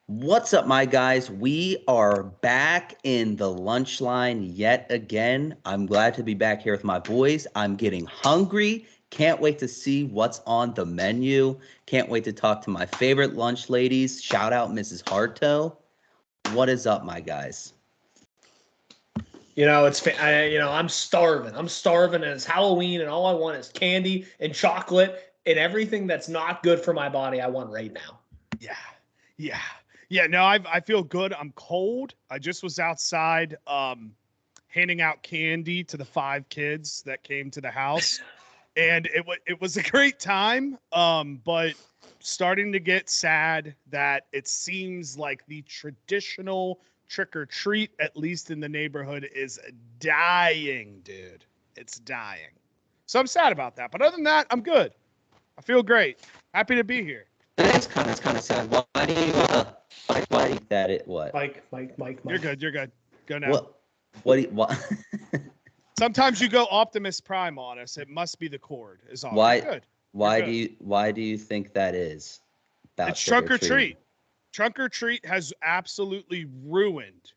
What's up, my guys? We are back in the lunch line yet again. I'm glad to be back here with my boys. I'm getting hungry. Can't wait to see what's on the menu. Can't wait to talk to my favorite lunch ladies. Shout out Mrs. Hardtoe. What is up, my guys? I'm starving. I'm starving, and it's Halloween, and all I want is candy and chocolate and everything that's not good for my body. I want right now. Yeah. No, I feel good. I'm cold. I just was outside handing out candy to the 5 kids that came to the house, and it was a great time. But starting to get sad that it seems like the traditional trick or treat, at least in the neighborhood, is dying, dude. It's dying. So I'm sad about that. But other than that, I'm good. I feel great. Happy to be here. It's kind of sad. Why do you think that it what? Mike. You're good. Go now. What? Sometimes you go Optimus Prime on us. It must be the cord. Is all. Why? Good. Why do you think that is? It's trunk or treat. Trunk or treat has absolutely ruined.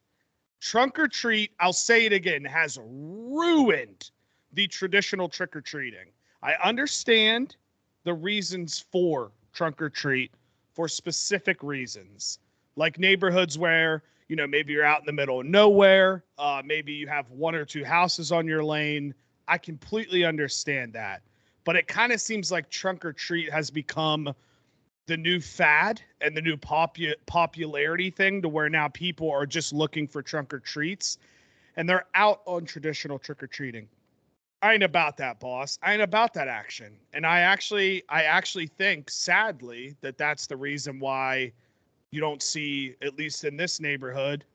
Trunk or treat, I'll say it again, has ruined the traditional trick or treating. I understand the reasons for trunk or treat for specific reasons, like neighborhoods where, maybe you're out in the middle of nowhere. Maybe you have 1 or 2 houses on your lane. I completely understand that. But it kind of seems like trunk or treat has become the new fad and the new popularity thing, to where now people are just looking for trunk or treats and they're out on traditional trick or treating. I ain't about that, boss. I ain't about that action. And I actually think, sadly, that that's the reason why you don't see, at least in this neighborhood,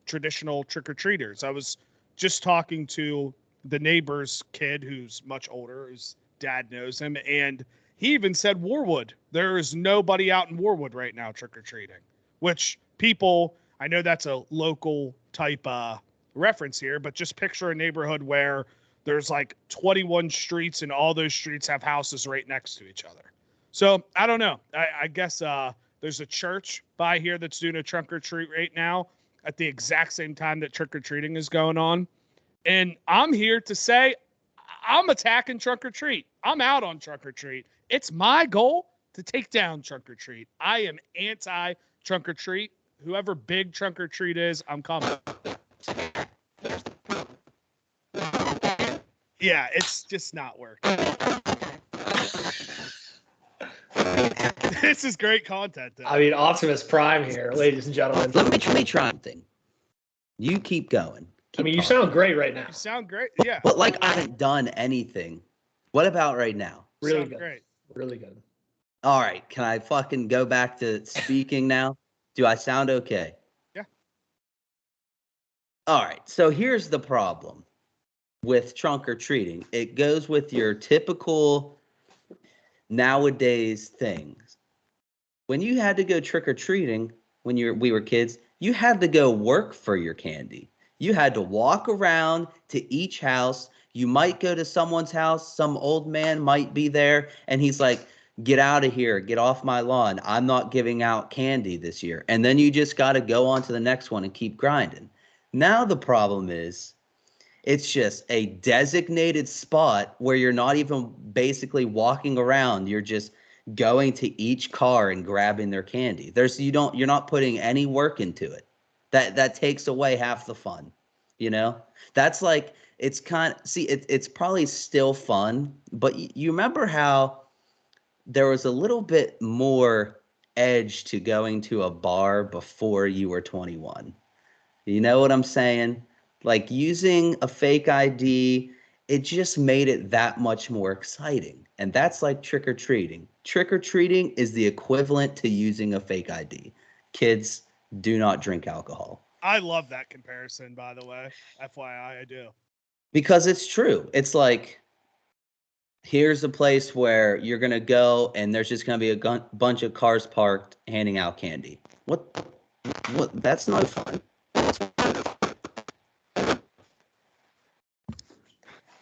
traditional trick or treaters. I was just talking to the neighbor's kid who's much older, his dad knows him, and he even said Warwood. There is nobody out in Warwood right now trick-or-treating, which people, I know that's a local type reference here, but just picture a neighborhood where there's like 21 streets and all those streets have houses right next to each other. So I don't know. I guess there's a church by here that's doing a trunk-or-treat right now at the exact same time that trick-or-treating is going on. And I'm here to say I'm attacking trunk or treat. I'm out on trunk or treat. It's my goal to take down trunk or treat. I am anti trunk or treat. Whoever big trunk or treat is, I'm coming. Yeah, it's just not working. This is great content, though. I mean, Optimus Prime here, ladies and gentlemen. Let me try something. You keep going. You sound great right now. You sound great, yeah. But like I haven't done anything. What about right now? Really good. Great. Really good. All right. Can I fucking go back to speaking now? Do I sound okay? Yeah. All right. So here's the problem with trunk or treating. It goes with your typical nowadays things. When you had to go trick or treating when we were kids, you had to go work for your candy. You had to walk around to each house. You might go to someone's house. Some old man might be there, and he's like, get out of here. Get off my lawn. I'm not giving out candy this year. And then you just got to go on to the next one and keep grinding. Now the problem is it's just a designated spot where you're not even basically walking around. You're just going to each car and grabbing their candy. You're not putting any work into it. That takes away half the fun, That's like, it's it's probably still fun, but you remember how there was a little bit more edge to going to a bar before you were 21. You know what I'm saying? Like using a fake ID, it just made it that much more exciting. And that's like trick-or-treating. Trick-or-treating is the equivalent to using a fake ID. Kids, do not drink alcohol. I love that comparison, by the way. FYI, I do. Because it's true. It's like, here's a place where you're going to go and there's just going to be a bunch of cars parked handing out candy. What? That's not fun.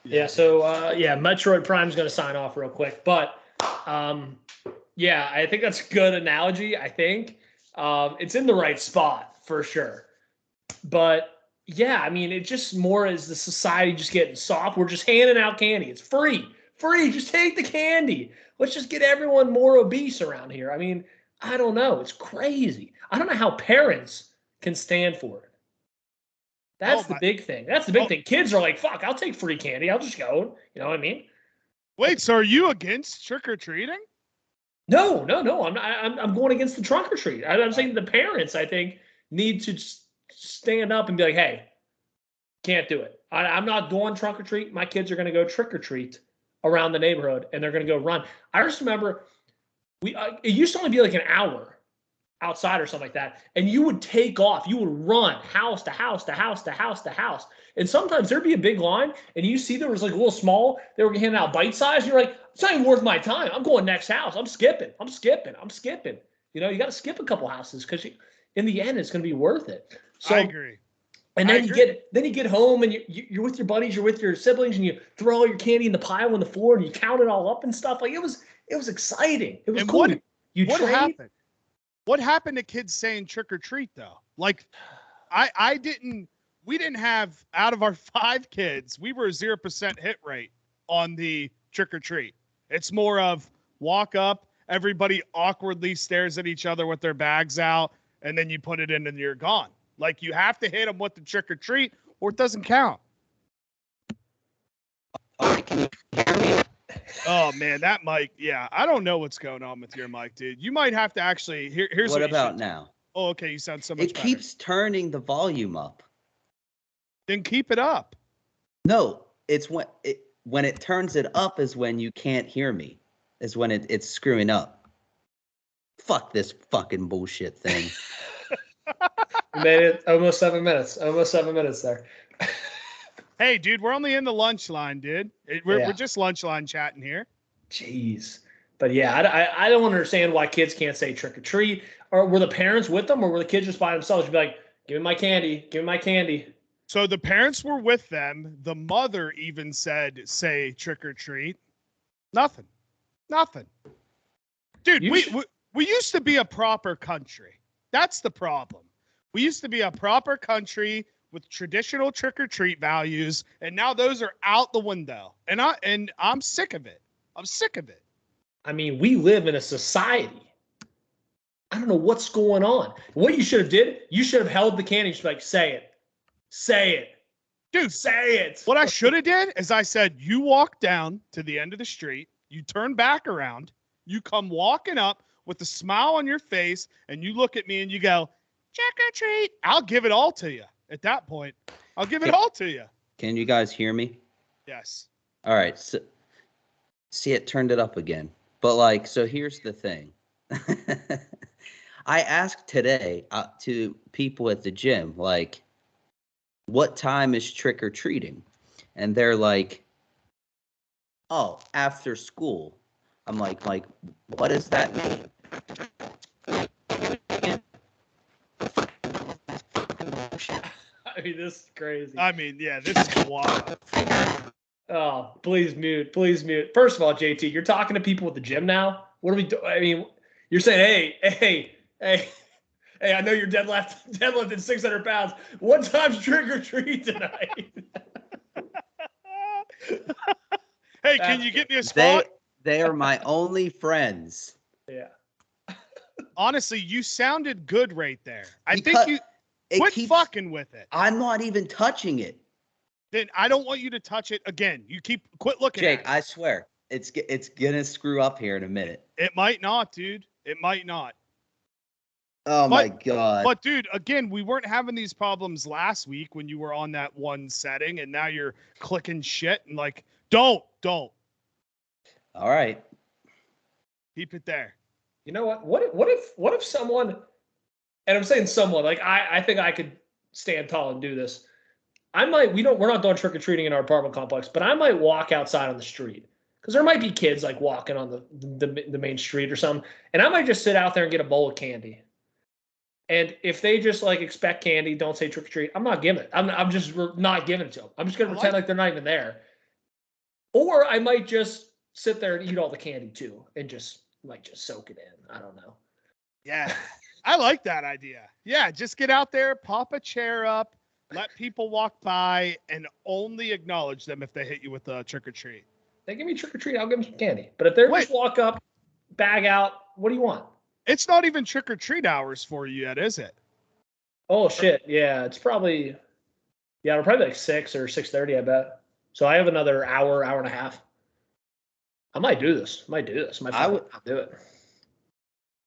Yeah, so, Metroid Prime's going to sign off real quick. But, I think that's a good analogy, I think. It's in the right spot for sure. But yeah, I mean, it just more as the society just getting soft. We're just handing out candy. It's free. Free. Just take the candy. Let's just get everyone more obese around here. I mean, I don't know. It's crazy. I don't know how parents can stand for it. That's the big thing. That's the big thing. Kids are like, fuck, I'll take free candy. I'll just go. You know what I mean? Wait, so are you against trick-or-treating? No. I'm not. I'm going against the trunk or treat. I'm saying the parents, I think, need to stand up and be like, hey, can't do it. I'm not going trunk or treat. My kids are going to go trick or treat around the neighborhood, and they're going to go run. I just remember it used to only be like an hour outside or something like that, and you would take off. You would run house to house to house to house to house, and sometimes there'd be a big line, and you see there was like a little small. They were handing out bite size. You're like, it's not even worth my time. I'm going next house. I'm skipping. You know, you got to skip a couple houses because in the end, it's going to be worth it. So, I agree. And then you get home and you're with your buddies, you're with your siblings, and you throw all your candy in the pile on the floor and you count it all up and stuff. Like it was exciting. It was cool. What happened? What happened to kids saying trick or treat though? Like we didn't have, out of our 5 kids, we were a 0% hit rate on the trick or treat. It's more of walk up, everybody awkwardly stares at each other with their bags out, and then you put it in and you're gone. Like you have to hit them with the trick or treat or it doesn't count. Oh man, that mic. Yeah, I don't know what's going on with your mic, dude. You might have to actually. Here's what about now? Oh, okay. You sound so much better. It keeps turning the volume up. Then keep it up. No, it's when it turns it up is when you can't hear me. Is when it's screwing up. Fuck this fucking bullshit thing. We made it almost 7 minutes. Almost 7 minutes there. Hey, dude, we're only in the lunch line, dude. We're just lunch line chatting here. Jeez. But yeah, I don't understand why kids can't say trick or treat. Or were the parents with them, or were the kids just by themselves? You'd be like, give me my candy. Give me my candy. So the parents were with them. The mother even said, say trick or treat. Nothing. Dude, we used to be a proper country. That's the problem. We used to be a proper country with traditional trick-or-treat values, and now those are out the window. And I'm sick of it. I mean, we live in a society. I don't know what's going on. What you should have did, you should have held the candy. Just like, say it. Dude, say it. What I should have did is I said, you walk down to the end of the street, you turn back around, you come walking up with a smile on your face, and you look at me and you go, trick or treat. I'll give it all to you. At that point, I'll give it all to you. Can you guys hear me? Yes. All right. So, see, it turned it up again. But so here's the thing. I asked today to people at the gym, what time is trick or treating? And they're like, oh, after school. I'm like, what does that mean? I mean, this is crazy. I mean, yeah, this is wild. Oh, please mute. First of all, JT, you're talking to people at the gym now. What are we doing? I mean, you're saying, hey, I know you're deadlifting 600 pounds. What time's trick or treat tonight? Hey, can you get me a spot? They are my only friends. Yeah. Honestly, you sounded good right there. I think you quit fucking with it. I'm not even touching it. Then I don't want you to touch it again. You quit looking Jake, at it. I swear, it's gonna screw up here in a minute. It might not, dude. It might not. Oh my God. But dude, again, we weren't having these problems last week when you were on that one setting, and now you're clicking shit and don't. All right. Keep it there. You know what? What if someone, and I'm saying someone, I think I could stand tall and do this. We're not doing trick or treating in our apartment complex, but I might walk outside on the street because there might be kids walking on the main street or something, and I might just sit out there and get a bowl of candy. And if they just expect candy, don't say trick or treat. I'm not giving it. I'm just not giving it to them. I'm just gonna pretend like they're not even there. Or I might just sit there and eat all the candy too, and just soak it in. I don't know. Yeah, I like that idea. Yeah, just get out there, pop a chair up, let people walk by, and only acknowledge them if they hit you with a trick or treat. They give me trick or treat, I'll give them some candy. But if they're just walk up, bag out, what do you want? It's not even trick or treat hours for you yet, is it? Oh shit! Yeah, it's probably it'll probably be like 6 or 6:30, I bet. So I have another hour and a half. I might do this. I would do it.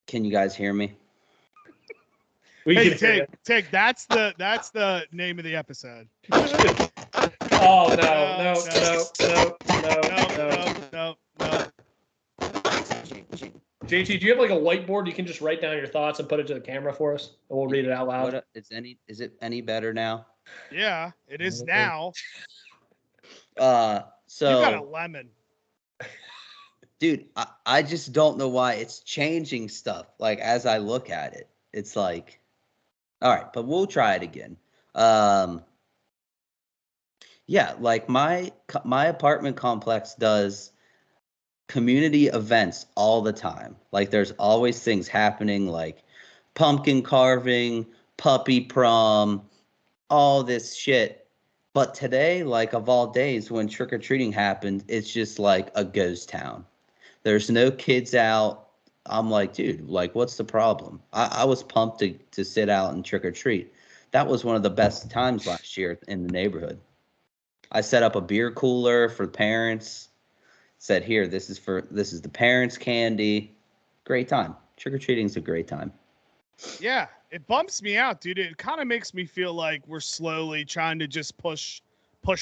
Can you guys hear me? Hey, Tik, that's the name of the episode. Oh no. JT, do you have like a whiteboard you can just write down your thoughts and put it to the camera for us, and we'll read it out loud? Is it any better now? Yeah, it is now. So you got a lemon. Dude, I just don't know why it's changing stuff. Like, as I look at it, it's like, all right, but we'll try it again. Yeah, like my apartment complex does community events all the time. Like, there's always things happening, like pumpkin carving, puppy prom, all this shit. But today, like, of all days, when trick-or-treating happened, it's just like a ghost town. There's no kids out. I'm like, dude, like, what's the problem? I was pumped to sit out and trick-or-treat. That was one of the best times last year in the neighborhood. I set up a beer cooler for parents. Said, here, this is the parents' candy. Great time. Trick-or-treating is a great time. Yeah, it bumps me out, dude. It kind of makes me feel like we're slowly trying to just push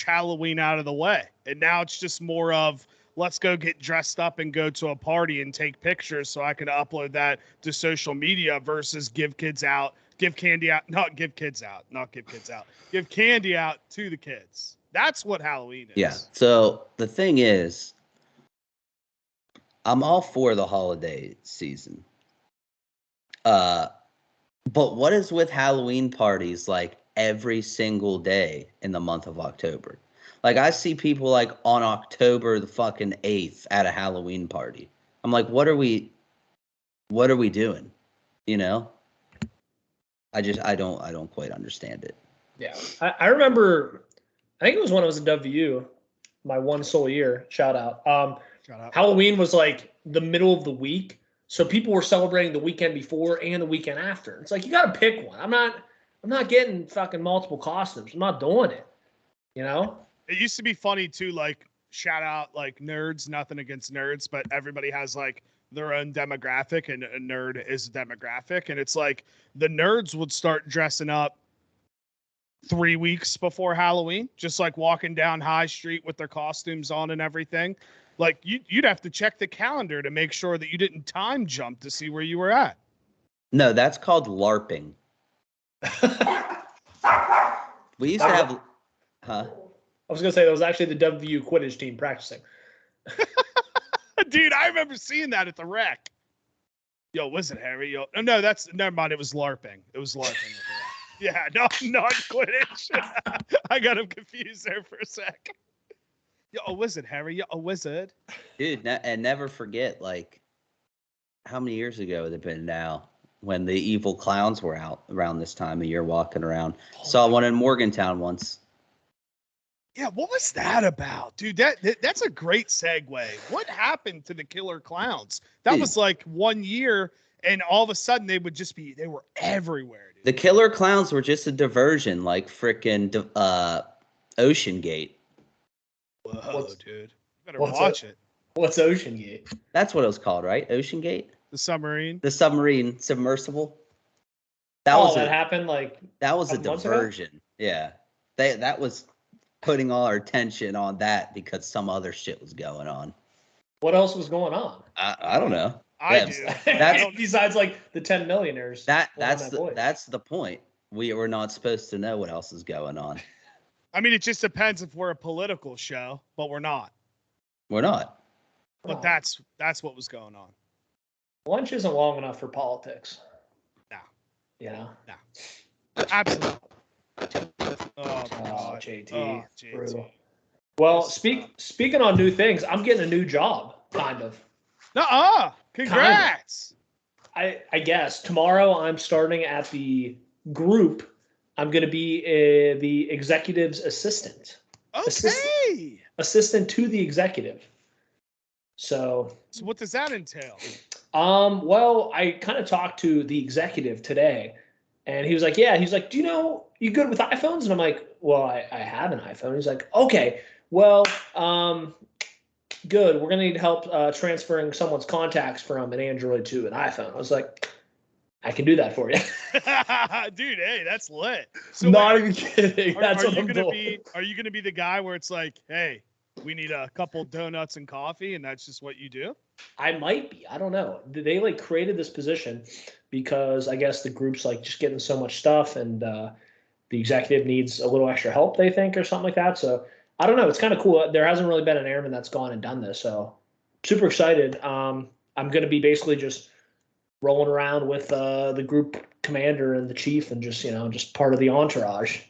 Halloween out of the way. And now it's just more of, let's go get dressed up and go to a party and take pictures so I can upload that to social media versus give candy out to the kids. That's what Halloween is. Yeah. So the thing is, I'm all for the holiday season. But what is with Halloween parties like every single day in the month of October? Like, I see people like on October the fucking 8th at a Halloween party. I'm like, what are we doing? You know? I don't quite understand it. Yeah. I remember, I think it was when I was in WU, my one sole year, shout out. Halloween was like the middle of the week. So people were celebrating the weekend before and the weekend after. It's like, you got to pick one. I'm not getting fucking multiple costumes. I'm not doing it. You know? It used to be funny too, like, shout out like nerds, nothing against nerds, but everybody has like their own demographic, and a nerd is a demographic. And it's like the nerds would start dressing up 3 weeks before Halloween, just like walking down High Street with their costumes on and everything. Like, you'd have to check the calendar to make sure that you didn't time jump to see where you were at. No, that's called LARPing. We used to have, huh? I was going to say that was actually the WU Quidditch team practicing. Dude, I remember seeing that at the rec. Yo, was it Harry? Yo, no, never mind. It was LARPing. Yeah, no, not Quidditch. I got him confused there for a sec. Yo, a wizard, Harry. Yo, a wizard. Dude, and never forget, like, how many years ago had it been now when the evil clowns were out around this time of year walking around? Saw one in Morgantown once. Yeah, what was that about? Dude, that's a great segue. What happened to the killer clowns? That was like 1 year, and all of a sudden they were everywhere. Dude. The killer clowns were just a diversion, like frickin' Ocean Gate. Whoa, dude. You better watch it. What's Ocean Gate? That's what it was called, right? Ocean Gate? The submarine? The submarine submersible? That happened like that was a diversion. Yeah. That was putting all our attention on that because some other shit was going on. What else was going on? I don't know. I do. That's besides like the 10 millionaires. That's the point. We were not supposed to know what else is going on. I mean, it just depends if we're a political show, but we're not. We're not. But that's what was going on. Lunch isn't long enough for politics. No. You know? No. Absolutely. Oh, JT. JT. Well, speaking on new things, I'm getting a new job, kind of. Nuh-uh. Congrats. I guess tomorrow I'm starting at the group. I'm going to be the executive's assistant. Okay. Assistant to the executive. So what does that entail? Well, I kind of talked to the executive today, and he was like, "Yeah." He's like, "Do you know you good with iPhones?" And I'm like, "Well, I have an iPhone." He's like, "Okay, well, good. We're gonna need help transferring someone's contacts from an Android to an iPhone." I was like, "I can do that for you." Dude, hey, that's lit. So Not even kidding. That's are what you I'm gonna doing. be? Are you gonna be the guy where it's like, hey, we need a couple donuts and coffee, and that's just what you do? I might be. I don't know. They like created this position because I guess the group's like just getting so much stuff, and the executive needs a little extra help, they think, or something like that. So I don't know. It's kind of cool. There hasn't really been an airman that's gone and done this, so super excited. I'm going to be basically just rolling around with the group commander and the chief, and just part of the entourage.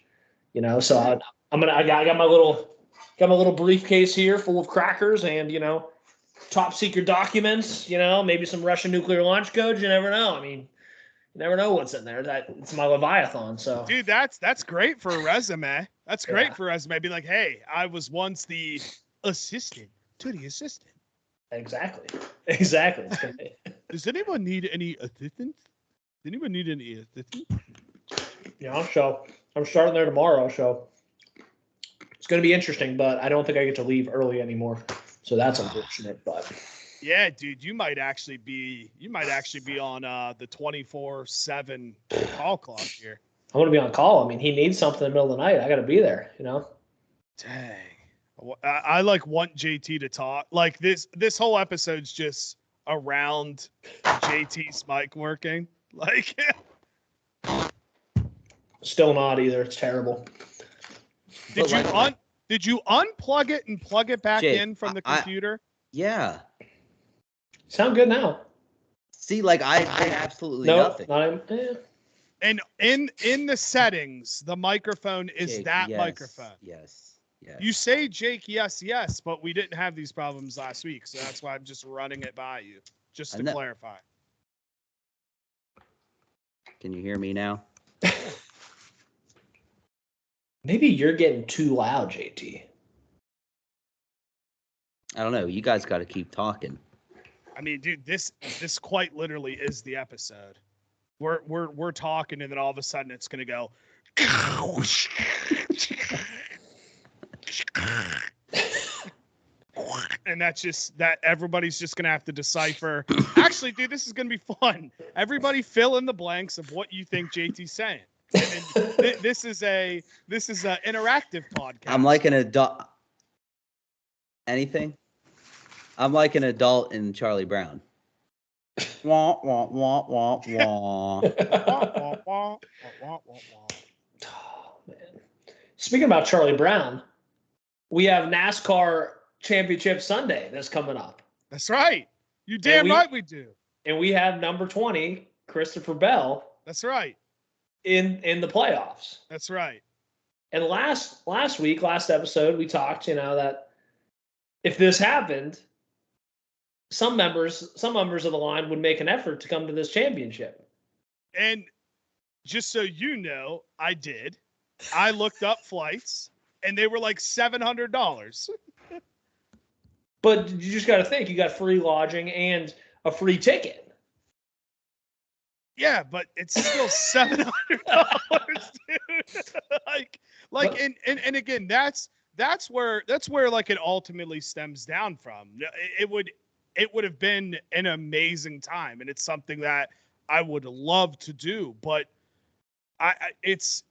So I got my little briefcase here full of crackers and top secret documents. Maybe some Russian nuclear launch codes. You never know. I mean, you never know what's in there. It's my Leviathan. So, dude, that's great for a resume. That's great Yeah. for a resume. Be like, hey, I was once the assistant to the assistant. Exactly. Does anyone need any assistance? Does anyone need any assistance? So I'm starting there tomorrow. So it's going to be interesting, but I don't think I get to leave early anymore. So that's unfortunate. But yeah, dude, you might actually be on the 24/7 call clock here. I'm going to be on call. I mean, he needs something in the middle of the night. I got to be there. Dang. I like want JT to talk. Like this whole episode's just around JT's mic working. Like Still not either. It's terrible. Did you unplug it and plug it back Jake, in from the computer? Yeah. Sound good now. See, like I absolutely nothing. And in the settings, the microphone is Jake, that yes, microphone. Yes. You say, Jake, yes, but we didn't have these problems last week, so that's why I'm just running it by you, just to clarify. Can you hear me now? Maybe you're getting too loud, JT. I don't know. You guys got to keep talking. I mean, dude, this quite literally is the episode. We're talking, and then all of a sudden it's gonna go. And that's just that everybody's just gonna have to decipher. Actually, dude, this is gonna be fun. Everybody fill in the blanks of what you think JT's saying. And this is an interactive podcast. I'm like an adult. Anything? I'm like an adult in Charlie Brown. Wah, wah, wah, wah, wah. Oh, man. Speaking about Charlie Brown, we have NASCAR Championship Sunday that's coming up. That's right. You damn right we do. And we have number 20, Christopher Bell. That's right. In the playoffs. That's right. And last episode, we talked, that if this happened, some members of the line would make an effort to come to this championship. And just so you know, I did. I looked up flights, and they were like $700. But you just got to think, you got free lodging and a free ticket. Yeah, but it's still $700, dude. And again, that's where like it ultimately stems down from. It would have been an amazing time, and it's something that I would love to do, but it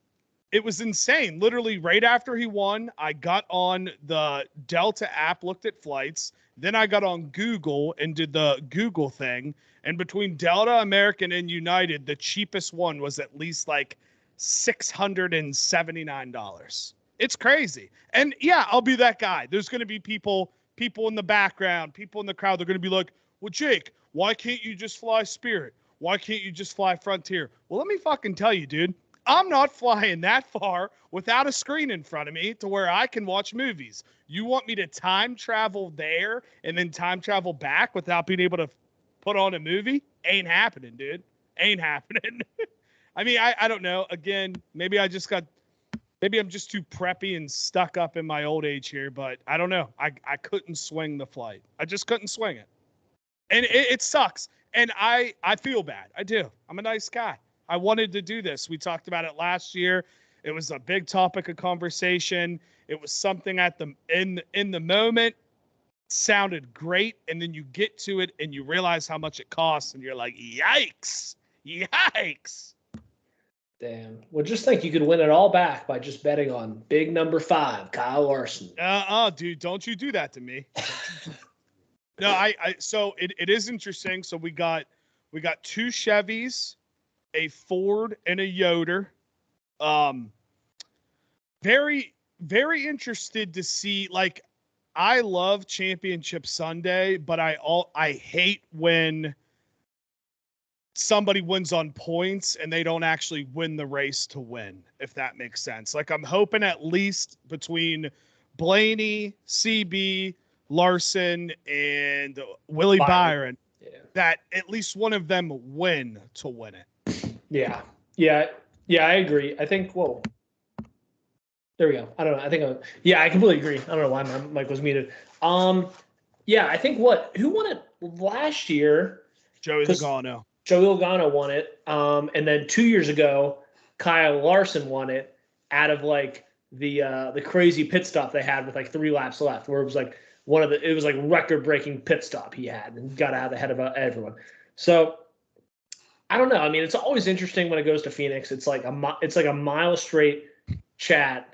was insane. Literally right after he won, I got on the Delta app, looked at flights. Then I got on Google and did the Google thing. And between Delta, American, and United, the cheapest one was at least like $679. It's crazy. And yeah, I'll be that guy. There's going to be people in the background, people in the crowd. They're going to be like, well, Jake, why can't you just fly Spirit? Why can't you just fly Frontier? Well, let me fucking tell you, dude. I'm not flying that far without a screen in front of me to where I can watch movies. You want me to time travel there and then time travel back without being able to put on a movie? Ain't happening, dude. Ain't happening. I mean, I don't know. Again, maybe I'm just too preppy and stuck up in my old age here, but I don't know. I couldn't swing the flight. I just couldn't swing it. And it sucks. And I feel bad. I do. I'm a nice guy. I wanted to do this. We talked about it last year. It was a big topic of conversation. It was something in the moment sounded great, and then you get to it and you realize how much it costs, and you're like, yikes. Damn. Well, just think you could win it all back by just betting on big number 5, Kyle Larson. Dude, don't you do that to me. No, so it is interesting. So we got 2 Chevys, a Ford, and a Yoder. Very, very interested to see, like, I love Championship Sunday, but I hate when somebody wins on points and they don't actually win the race to win, if that makes sense. Like, I'm hoping at least between Blaney, CB, Larson, and Willie Byron, that at least one of them win to win it. Yeah, I agree. I think, whoa. There we go. I don't know. I think, I completely agree. I don't know why my mic was muted. Yeah, I think who won it last year? Joey Logano. Joey Logano won it. And then 2 years ago, Kyle Larson won it out of like the crazy pit stop they had with like 3 laps left, where it was like it was like record-breaking pit stop he had and got out ahead of everyone. So I don't know. I mean, it's always interesting when it goes to Phoenix. It's like a mile straight chat.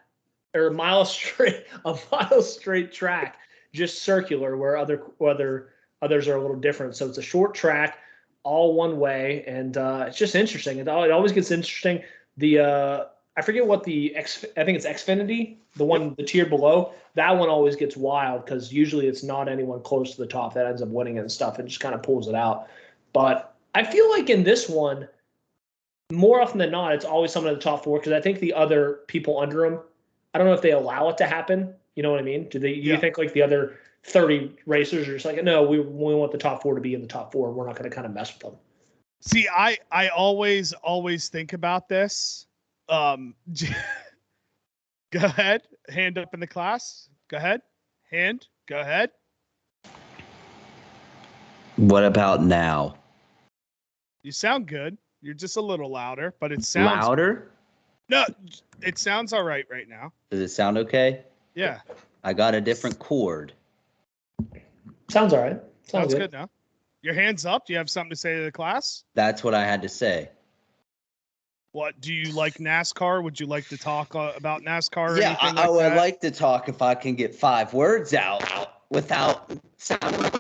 Or a mile straight track, just circular, where others are a little different. So it's a short track, all one way, and it's just interesting. It always gets interesting. I forget what I think it's Xfinity, the tier below. That one always gets wild because usually it's not anyone close to the top that ends up winning it and stuff. It just kind of pulls it out. But I feel like in this one, more often than not, it's always someone in the top 4 because I think the other people under them, I don't know if they allow it to happen. You know what I mean? Do you think like the other 30 racers are just like, no, we want the top 4 to be in the top 4. We're not going to kind of mess with them. See, I always think about this. Go ahead. Hand up in the class. Go ahead. Go ahead. What about now? You sound good. You're just a little louder, but it sounds louder. No, it sounds all right now. Does it sound okay? Yeah. I got a different cord. Sounds all right. Sounds good now. Your hands up. Do you have something to say to the class? That's what I had to say. What, do you like NASCAR? Would you like to talk about NASCAR? Or yeah, I would like to talk if I can get 5 words out without sounding.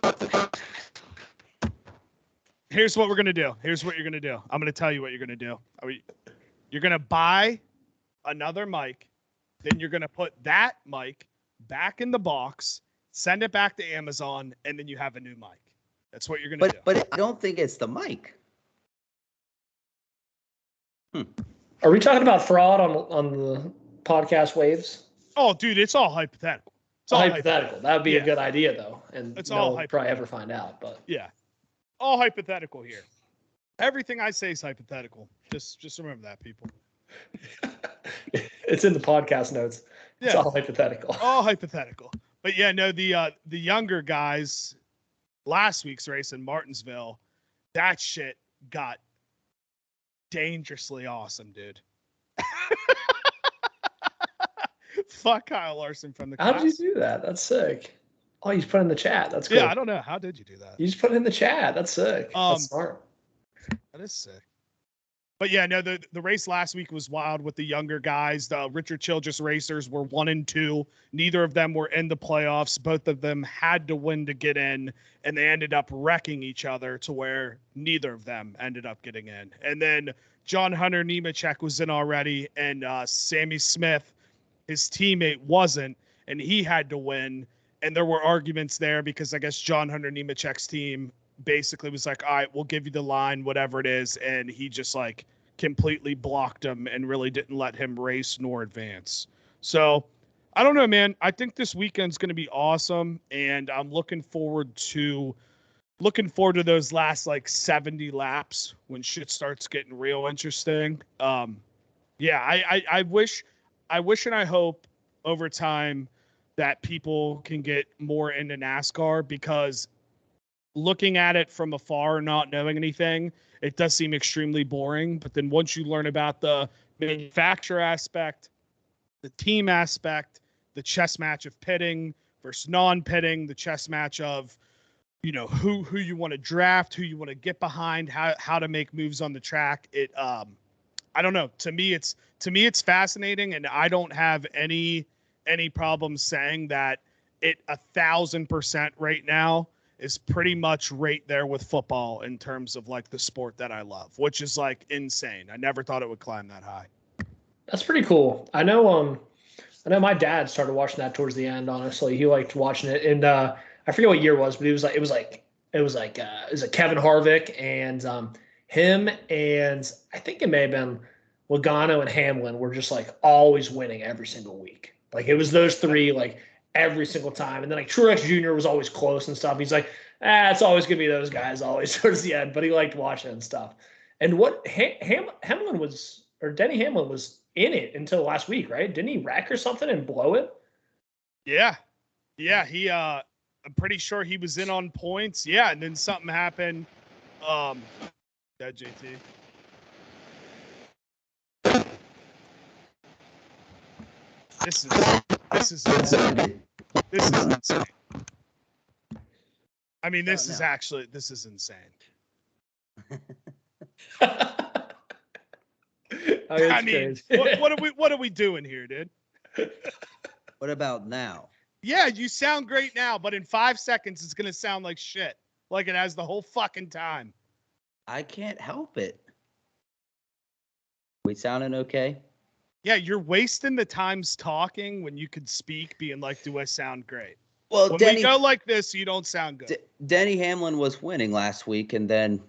Here's what we're going to do. Here's what you're going to do. I'm going to tell you what you're going to do. You're going to buy another mic. Then you're going to put that mic back in the box, send it back to Amazon, and then you have a new mic. That's what you're going to do. But I don't think it's the mic. Are we talking about fraud on the podcast waves? Oh, dude, it's all hypothetical. It's all hypothetical. That would be a good idea, though. And it's all probably ever find out. But yeah, all hypothetical here. Everything I say is hypothetical. Just remember that, people. It's in the podcast notes. It's all hypothetical. All hypothetical. But yeah, no, the younger guys, last week's race in Martinsville, that shit got dangerously awesome, dude. Fuck Kyle Larson from the class. How did you do that? That's sick. Oh, you just put it in the chat. That's cool. Yeah, I don't know. How did you do that? You just put it in the chat. That's sick. That's smart. That is sick. But yeah, no, the race last week was wild with the younger guys. The Richard Childress racers were 1 and 2. Neither of them were in the playoffs. Both of them had to win to get in, and they ended up wrecking each other to where neither of them ended up getting in. And then John Hunter Nemechek was in already, and Sammy Smith, his teammate, wasn't, and he had to win. And there were arguments there because I guess John Hunter Nemechek's team basically was like, all right, we'll give you the line, whatever it is. And he just like completely blocked him and really didn't let him race nor advance. So I don't know, man. I think this weekend's going to be awesome. And I'm looking forward to looking forward to those last like 70 laps when shit starts getting real interesting. Yeah, I wish and I hope over time that people can get more into NASCAR, because looking at it from afar, not knowing anything, it does seem extremely boring. But then once you learn about the manufacturer aspect, the team aspect, the chess match of pitting versus non-pitting, the chess match of, you know, who you want to draft, who you want to get behind, how to make moves on the track. It I don't know. To me it's fascinating, and I don't have any problems saying that it 1,000% right now is pretty much right there with football in terms of like the sport that I love, which is like insane. I never thought it would climb that high. That's pretty cool. I know my dad started watching that towards the end, honestly. He liked watching it. And I forget what year it was, but it was like Kevin Harvick and him, and I think it may have been Logano and Hamlin were just like always winning every single week. Like it was those three like every single time. And then like Truex Jr. was always close and stuff. He's like, it's always gonna be those guys always towards the end, but he liked watching it and stuff. And what Hamlin was, or Denny Hamlin was in it until last week, right? Didn't he wreck or something and blow it? Yeah. He I'm pretty sure he was in on points. Yeah, and then something happened. That JT. This is insane. This is insane. I mean, this is insane. I mean, what are we doing here, dude? What about now? Yeah, you sound great now, but in 5 seconds, it's gonna sound like shit, like it has the whole fucking time. I can't help it. We sounding okay? Yeah, you're wasting the times talking when you could speak, being like, "Do I sound great?" Well, when we go like this, you don't sound good. Denny Hamlin was winning last week, and then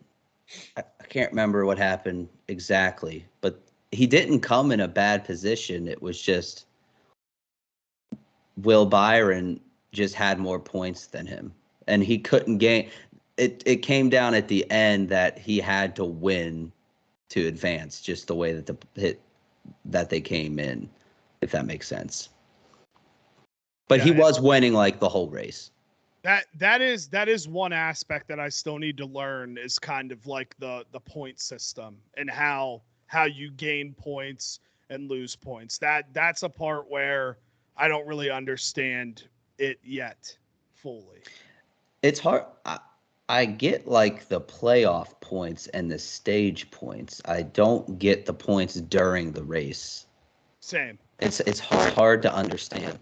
I can't remember what happened exactly, but he didn't come in a bad position. It was just Will Byron just had more points than him, and he couldn't gain. It came down at the end that he had to win to advance, just the way that they came in, if that makes sense. But he was winning like the whole race. That is one aspect that I still need to learn, is kind of like the point system and how you gain points and lose points. That's a part where I don't really understand it yet fully. It's hard. I get like the playoff points and the stage points. I don't get the points during the race. Same. It's hard to understand.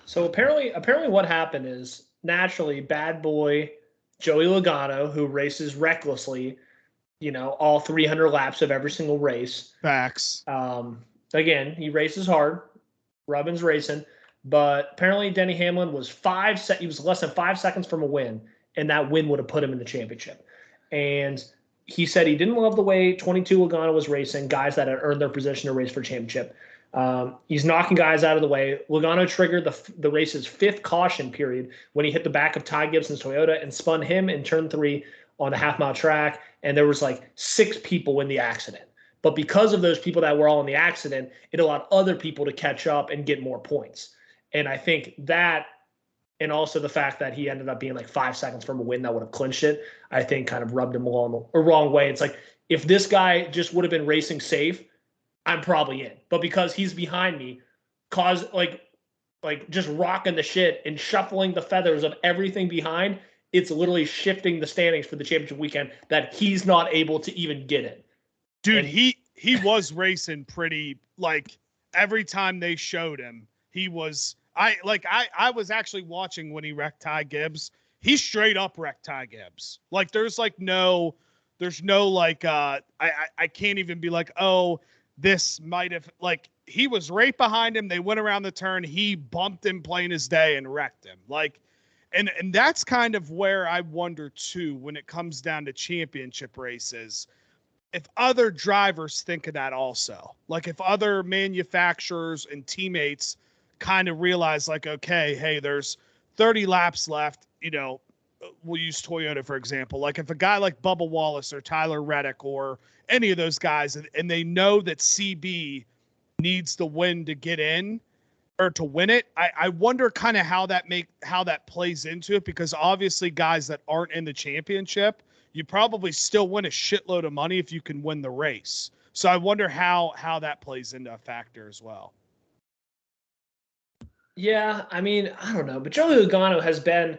So apparently what happened is, naturally, bad boy Joey Logano, who races recklessly, you know, all 300 laps of every single race. Facts. Again, he races hard. Robin's racing, but apparently Denny Hamlin was he was less than 5 seconds from a win, and that win would have put him in the championship. And he said he didn't love the way 22 Logano was racing, guys that had earned their position to race for championship. He's knocking guys out of the way. Logano triggered the race's 5th caution period when he hit the back of Ty Gibson's Toyota and spun him in turn 3 on the half-mile track, and there was like 6 people in the accident. But because of those people that were all in the accident, it allowed other people to catch up and get more points. And I think that, and also the fact that he ended up being like 5 seconds from a win that would have clinched it, I think kind of rubbed him along the wrong way. It's like, if this guy just would have been racing safe, I'm probably in. But because he's behind me, like just rocking the shit and shuffling the feathers of everything behind, it's literally shifting the standings for the championship weekend that he's not able to even get in. Dude, he was racing pretty, like, every time they showed him, he was I was actually watching when he wrecked Ty Gibbs. He straight up wrecked Ty Gibbs. Like there's no like I can't even be like, oh, this might have, like, he was right behind him. They went around the turn, he bumped him plain as day and wrecked him. Like, and that's kind of where I wonder too when it comes down to championship races. if other drivers think of that also, like if other manufacturers and teammates kind of realize like, okay, hey, there's 30 laps left, we'll use Toyota, for example. Like if a guy like Bubba Wallace or Tyler Reddick or any of those guys, and they know that CB needs the win to get in or to win it, I wonder kind of how that plays into it, because obviously guys that aren't in the championship, you probably still win a shitload of money if you can win the race. So I wonder how that plays into a factor as well. Yeah, I mean, I don't know, but Joey Logano has been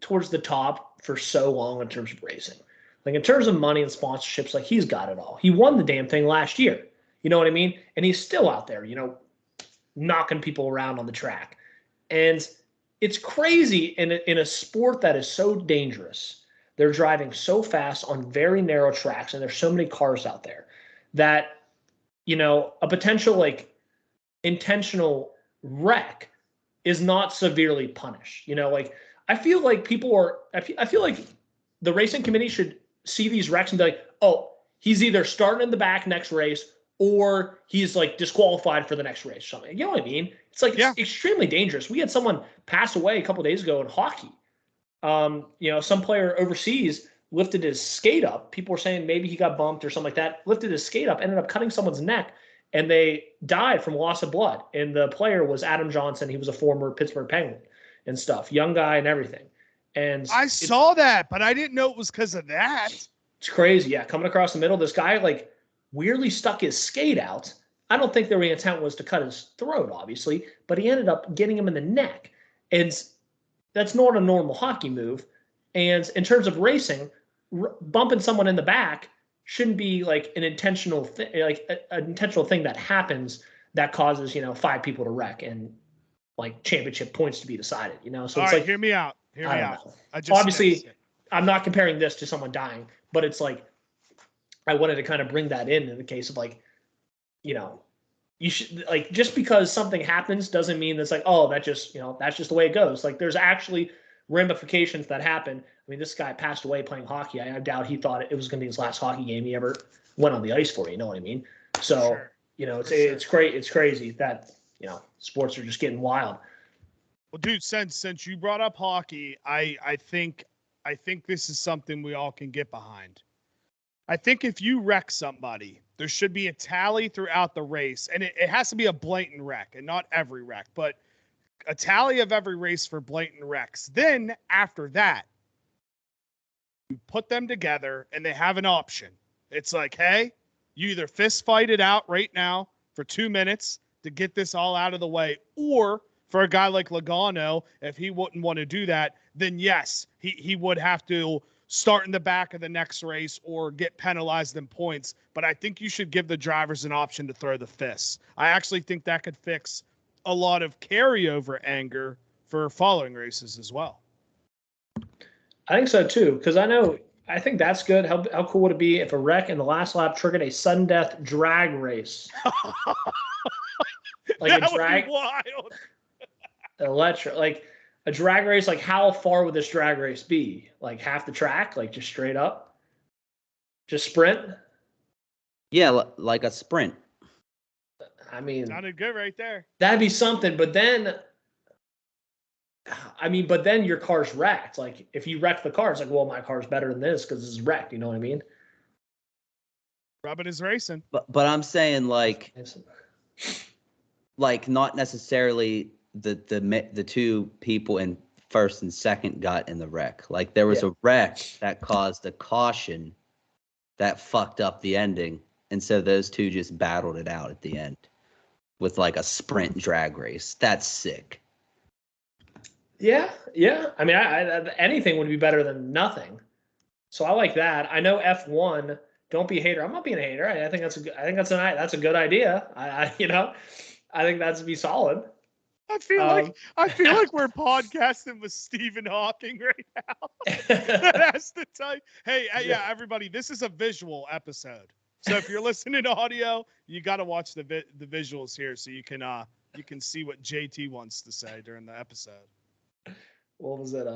towards the top for so long in terms of racing. Like in terms of money and sponsorships, like he's got it all. He won the damn thing last year. You know what I mean? And he's still out there, knocking people around on the track. And it's crazy in a sport that is so dangerous. They're driving so fast on very narrow tracks, and there's so many cars out there that, a potential like intentional wreck is not severely punished. I feel like I feel like the racing committee should see these wrecks and be like, oh, he's either starting in the back next race or he's like disqualified for the next race or something. You know what I mean? It's like It's extremely dangerous. We had someone pass away a couple of days ago in hockey. Some player overseas lifted his skate up. People were saying maybe he got bumped or something like that. Lifted his skate up, ended up cutting someone's neck, and they died from loss of blood. And the player was Adam Johnson. He was a former Pittsburgh Penguin and stuff, young guy and everything. And I saw that, but I didn't know it was because of that. It's crazy. Yeah, coming across the middle, this guy like weirdly stuck his skate out. I don't think the intent was to cut his throat, obviously, but he ended up getting him in the neck. And that's not a normal hockey move. And in terms of racing, bumping someone in the back shouldn't be like an intentional thing, like an intentional thing that happens that causes 5 people to wreck and like championship points to be decided. So all it's right, like, hear me out. Obviously, I'm not comparing this to someone dying, but it's like I wanted to kind of bring that in the case of like, you should like, just because something happens doesn't mean that's like, oh, that's just the way it goes. Like there's actually ramifications that happen. I mean, this guy passed away playing hockey. I doubt he thought it was going to be his last hockey game he ever went on the ice for. You know what I mean? So, it's great. It's crazy that, sports are just getting wild. Well, dude, since you brought up hockey, I think this is something we all can get behind. I think if you wreck somebody, there should be a tally throughout the race, and it has to be a blatant wreck, and not every wreck, but a tally of every race for blatant wrecks. Then after that, you put them together, and they have an option. It's like, hey, you either fist fight it out right now for 2 minutes to get this all out of the way, or for a guy like Logano, if he wouldn't want to do that, then yes, he would have to start in the back of the next race or get penalized in points. But I think you should give the drivers an option to throw the fists. I actually think that could fix a lot of carryover anger for following races as well. I think so too, because I think that's good. How cool would it be if a wreck in the last lap triggered a sudden death drag race? Like that a drag, would be wild. Like a drag race. Like how far would this drag race be? Like half the track, like just straight up, just sprint. Yeah, like a sprint. I mean, sounded good right there. That'd be something. But then your car's wrecked. Like if you wreck the car, it's like, well, my car's better than this because it's wrecked. You know what I mean? Rubbing is racing. But I'm saying like not necessarily the 2 people in first and second got in the wreck. Like there was a wreck that caused a caution that fucked up the ending, and so those 2 just battled it out at the end with like a sprint drag race. That's sick. Yeah. I mean, anything would be better than nothing. So I like that. I know F1. Don't be a hater. I'm not being a hater. I think that's a good idea. I think that'd be solid. I feel like we're podcasting with Stephen Hawking right now. That's the type. Hey, yeah, everybody, this is a visual episode. So if you're listening to audio, you got to watch the visuals here so you can see what JT wants to say during the episode. What was it?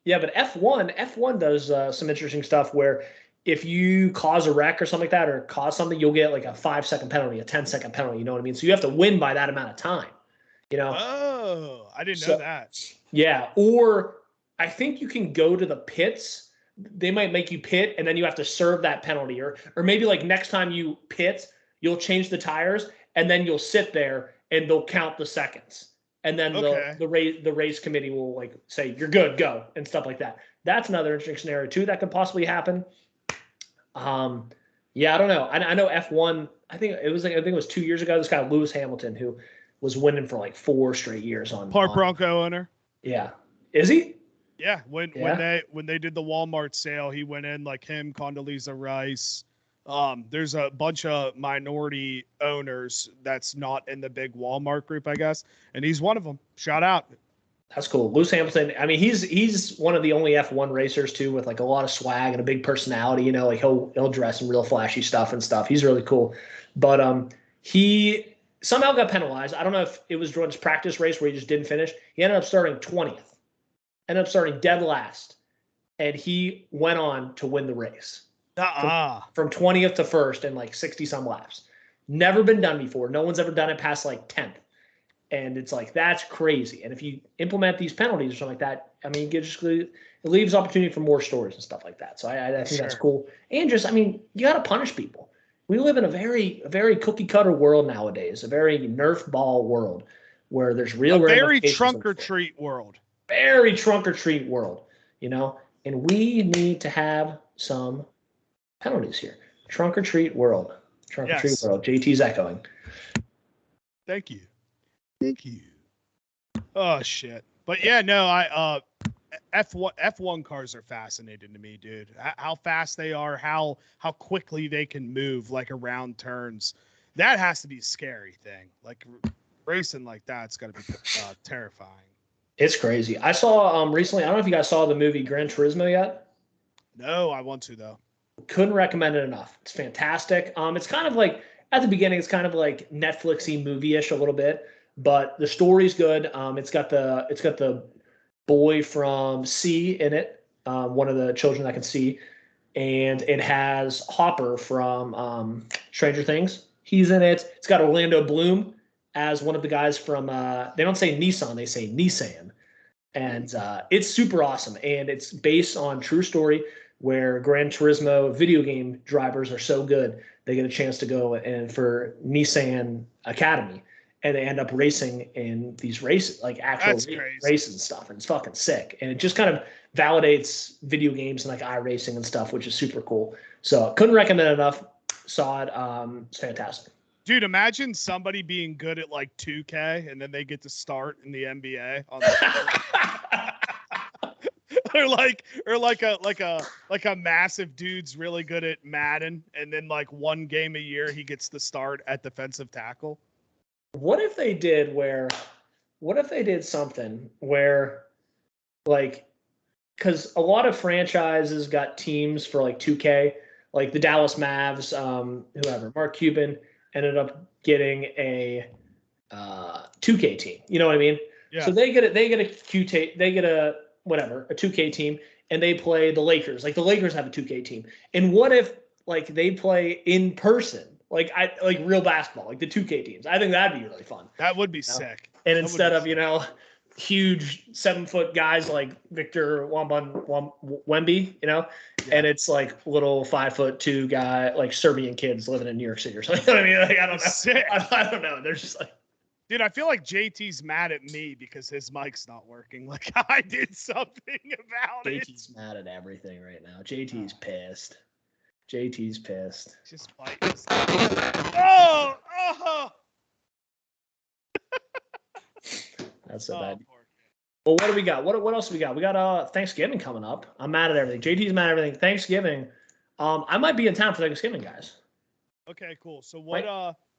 Yeah, but F1 does some interesting stuff where if you cause a wreck or something like that, or cause something, you'll get like a 5-second penalty, a 10-second penalty. You know what I mean? So you have to win by that amount of time. You know? Oh, I didn't know that. Yeah. Or I think you can go to the pits. They might make you pit, and then you have to serve that penalty. Or maybe like next time you pit, you'll change the tires, and then you'll sit there, and they'll count the seconds. And then the race committee will like say, you're good, go, and stuff like that. That's another interesting scenario too that could possibly happen. Yeah, I don't know. I know F1. I think it was 2 years ago. This guy Lewis Hamilton, who was winning for like 4 straight years on Bronco owner. Yeah, is he? Yeah, when they did the Walmart sale, he went in, like him, Condoleezza Rice. There's a bunch of minority owners that's not in the big Walmart group, I guess, and he's one of them. Shout out. That's cool. Lewis Hamilton, I mean, he's one of the only F1 racers too, with like a lot of swag and a big personality, you know, like he'll dress in real flashy stuff and stuff. He's really cool. But he somehow got penalized. I don't know if it was Jordan's practice race where he just didn't finish. He ended up starting 20th. Ended up starting dead last. And he went on to win the race. From 20th to 1st in like 60 some laps. Never been done before. No one's ever done it past like 10th. And it's like, that's crazy. And if you implement these penalties or something like that, I mean, it leaves opportunity for more stories and stuff like that. So I think that's cool. And just, I mean, you got to punish people. We live in a very cookie cutter world nowadays, a very Nerf ball world where there's real very trunk or treat world. Very trunk or treat world, you know, and we need to have some penalties here. Trunk or treat world. Trunk or treat world. JT's echoing. Thank you. Oh shit. But yeah, no, F1 cars are fascinating to me, dude. How fast they are, how quickly they can move like around turns. That has to be a scary thing. Like racing like that's got to be terrifying. It's crazy. I saw recently, I don't know if you guys saw the movie Gran Turismo yet. No, I want to though. Couldn't recommend it enough. It's fantastic. It's kind of like at the beginning, it's kind of like Netflixy movie-ish a little bit, but the story's good. It's got the boy from C in it, one of the children that can see, and it has Hopper from Stranger Things. He's in it. It's got Orlando Bloom as one of the guys from. They don't say Nissan, they say Nissan, and it's super awesome. And it's based on true story where Gran Turismo video game drivers are so good they get a chance to go and for Nissan Academy. And they end up racing in these races, like actual races and stuff. And it's fucking sick. And it just kind of validates video games and like iRacing and stuff, which is super cool. So couldn't recommend it enough. Saw it. It's fantastic. Dude, imagine somebody being good at like 2K and then they get to start in the NBA on or like a massive dude's really good at Madden and then like one game a year he gets to start at defensive tackle. What if they did something where, like, because a lot of franchises got teams for like 2K, like the Dallas Mavs, whoever, Mark Cuban ended up getting a 2K team. You know what I mean? Yeah. So they get a 2K team, and they play the Lakers. Like the Lakers have a 2K team. And what if like they play in person? Like real basketball, like the 2K teams. I think that'd be really fun. That would be sick. And instead of, huge 7-foot guys like Victor Wemby, and it's like little 5'2" guy, like Serbian kids living in New York City or something. You know what I mean? Like, I don't know. Sick. I don't know. They're just like, dude, I feel like JT's mad at me because his mic's not working. Like I did something about it. JT's mad at everything right now. JT's pissed. JT's pissed. Just fight this. Oh! That's so bad. Well, what do we got? What else do we got? We got Thanksgiving coming up. I'm mad at everything. JT's mad at everything. Thanksgiving. I might be in town for Thanksgiving, guys. Okay, cool. So what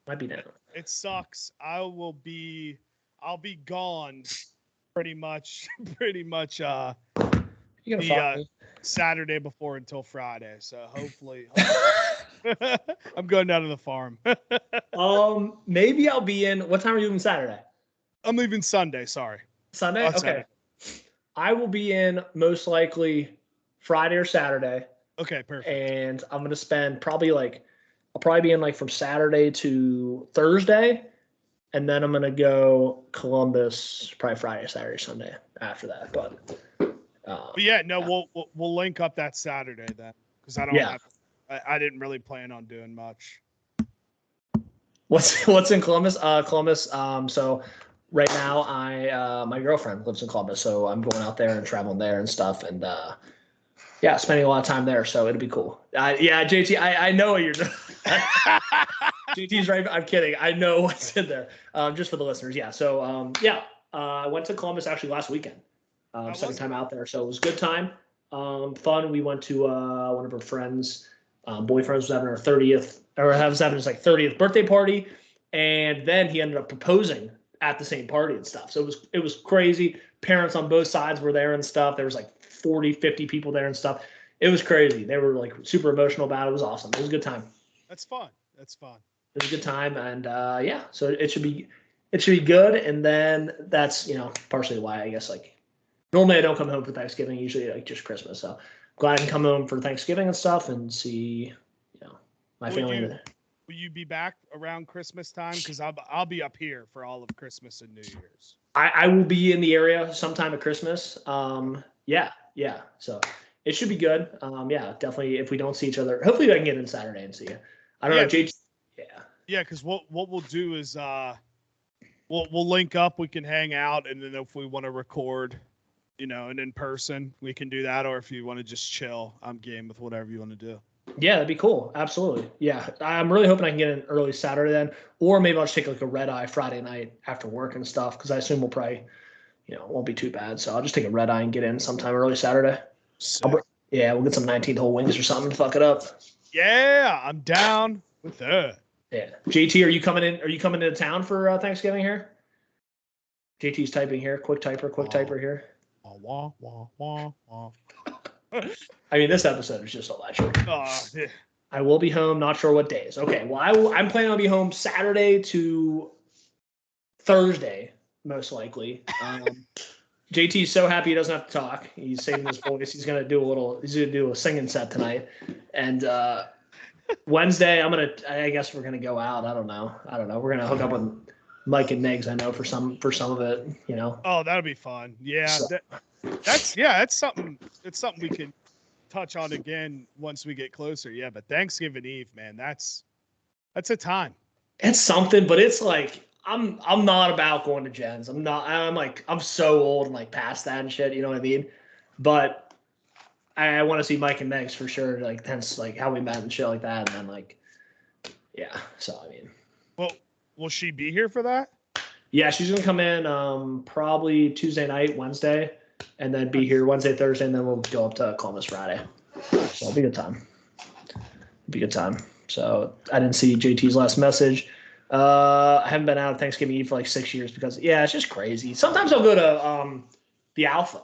might be down. It sucks. I'll be gone pretty much You gonna follow me? Saturday before until Friday. So hopefully I'm going down to the farm. Maybe I'll be in. What time are you leaving Saturday? I'm leaving Sunday. Sorry. Sunday? Okay. Saturday. I will be in most likely Friday or Saturday. Okay, perfect. And I'm gonna spend I'll probably be in like from Saturday to Thursday, and then I'm gonna go Columbus probably Friday, Saturday, Sunday after that. But yeah, no, we'll link up that Saturday then, because I didn't really plan on doing much. What's in Columbus? Columbus. So right now my girlfriend lives in Columbus, so I'm going out there and traveling there and stuff, and spending a lot of time there. So it'll be cool. JT, I know what you're doing. JT's right. I'm kidding. I know what's in there. Just for the listeners. Yeah. So I went to Columbus actually last weekend. Second time out there, so it was a good time. Fun. We went to one of her friends' boyfriends was having her 30th, or was having his 30th birthday party, and then he ended up proposing at the same party and stuff. So it was crazy. Parents on both sides were there and stuff. There was 40, 50 people there and stuff. It was crazy. They were super emotional about it. It was awesome. It was a good time. That's fun. It was a good time, and so it should be good. And then that's partially why I guess normally I don't come home for Thanksgiving. Usually just Christmas. So glad I can come home for Thanksgiving and stuff and see my family. Will you be back around Christmas time? Because I'll be up here for all of Christmas and New Year's. I will be in the area sometime at Christmas. Yeah. So it should be good. Definitely. If we don't see each other, hopefully I can get in Saturday and see you. I don't know, JT. Yeah. Yeah, because what we'll do is we'll link up. We can hang out, and then if we want to record, and in person, we can do that. Or if you want to just chill, I'm game with whatever you want to do. Yeah, that'd be cool. Absolutely. Yeah, I'm really hoping I can get in early Saturday then, or maybe I'll just take a red eye Friday night after work and stuff, because I assume we'll probably, won't be too bad. So I'll just take a red eye and get in sometime early Saturday. We'll get some 19th hole wings or something to fuck it up. Yeah, I'm down with that. Yeah, JT, are you coming in? Are you coming into town for Thanksgiving here? JT's typing here. Quick typer here. Wah, wah, wah, wah. I mean, this episode is just electric. Yeah. I will be home. Not sure what days. Okay. Well, I'm planning on be home Saturday to Thursday, most likely. JT's so happy he doesn't have to talk. He's saving his voice. He's gonna do a singing set tonight. And Wednesday, I guess we're gonna go out. I don't know. We're gonna hook up with Mike and Nigs, I know, for some of it. Oh, that'll be fun. Yeah. So. It's something we can touch on again once we get closer. Yeah, but Thanksgiving Eve, man, that's a time. It's something, but it's I'm not about going to Jen's. I'm so old and past that and shit, you know what I mean? But I want to see Mike and Megs for sure, hence how we met and shit like that. And then so I mean. Well, will she be here for that? Yeah, she's gonna come in probably Tuesday night, Wednesday, and then be here Wednesday, Thursday, and then we'll go up to Columbus Friday. So it'll be a good time. So I didn't see JT's last message. I haven't been out of Thanksgiving Eve for 6 years because it's just crazy. Sometimes I'll go to the Alpha.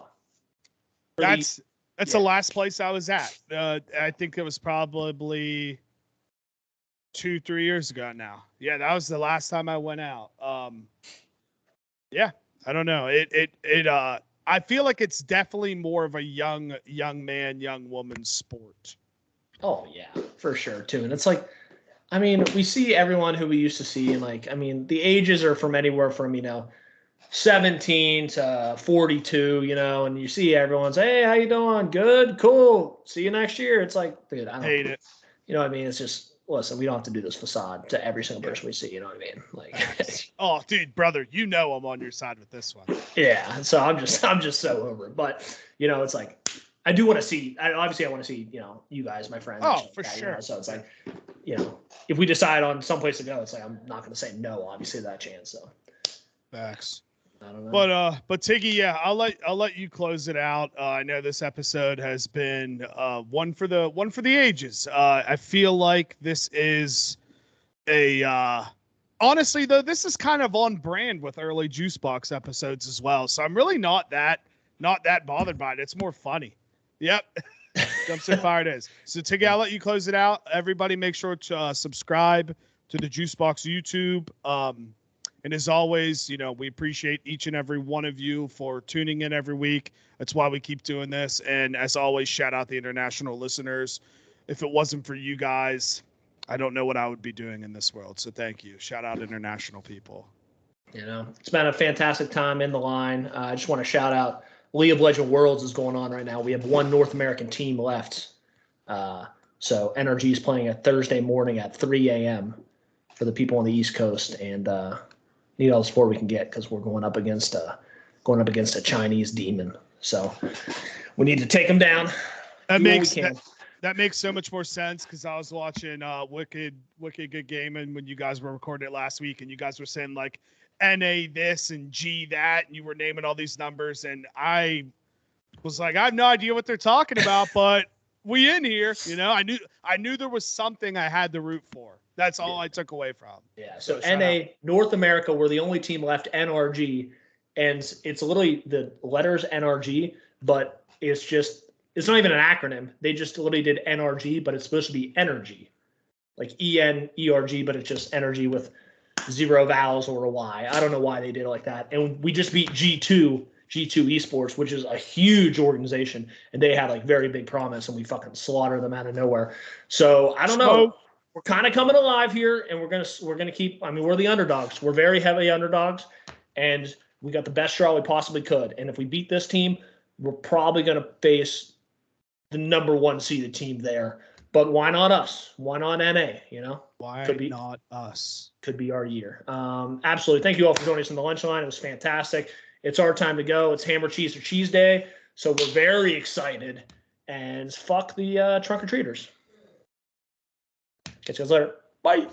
That's the last place I was at. I think it was probably 2-3 years ago now. Yeah, that was the last time I went out. I don't know. I feel like it's definitely more of a young man, young woman sport. Oh yeah, for sure too. And it's we see everyone who we used to see, and the ages are from anywhere from 17 to 42, and you see everyone's, hey, how you doing? Good, cool. See you next year. It's dude, I don't hate it. You know what I mean? It's just, listen, we don't have to do this facade to every single person we see. You know what I mean? Oh, dude, brother, I'm on your side with this one. Yeah. So I'm just so over it. But it's I do want to see. Obviously, I want to see you guys, my friends. Oh, for sure. So it's if we decide on some place to go, it's I'm not going to say no. Obviously, that chance. So. Facts. I don't know. But Tiggy, yeah, I'll let you close it out. I know this episode has been one for the ages. I feel like this is honestly though, this is kind of on brand with early Juice Box episodes as well. So I'm really not that bothered by it. It's more funny. Yep. Dumpster fire it is. So Tiggy, I'll let you close it out. Everybody make sure to subscribe to the Juice Box YouTube. And as always, we appreciate each and every one of you for tuning in every week. That's why we keep doing this. And as always, shout out the international listeners. If it wasn't for you guys, I don't know what I would be doing in this world. So thank you. Shout out international people. It's been a fantastic time in the line. I just want to shout out League of Legends Worlds is going on right now. We have one North American team left. So NRG is playing a Thursday morning at 3 a.m. for the people on the East Coast, and need all the support we can get because we're going up against a Chinese demon. So we need to take them down. That makes so much more sense because I was watching Wicked Good Gaming when you guys were recording it last week, and you guys were saying like NA this and G that, and you were naming all these numbers, and I was like, I have no idea what they're talking about, but we in here, I knew there was something I had to root for. That's all I took away from. Yeah. So NA, North America, we're the only team left, NRG, and it's literally the letters NRG, but it's not even an acronym. They just literally did NRG, but it's supposed to be energy, like ENERG, but it's just energy with 0 vowels or a Y. I don't know why they did it like that. And we just beat G2 Esports, which is a huge organization, and they had like very big promise, and we fucking slaughtered them out of nowhere. So I don't know. We're kind of coming alive here, and we're gonna keep. I mean, we're the underdogs. We're very heavy underdogs, and we got the best shot we possibly could. And if we beat this team, we're probably gonna face the number 1 seeded team there. But why not us? Why not NA? Why not us? Could be our year. Absolutely. Thank you all for joining us on the lunch line. It was fantastic. It's our time to go. It's Hammer Cheese or Cheese Day, so we're very excited. And fuck the trunk or treaters. Catch you guys later. Bye.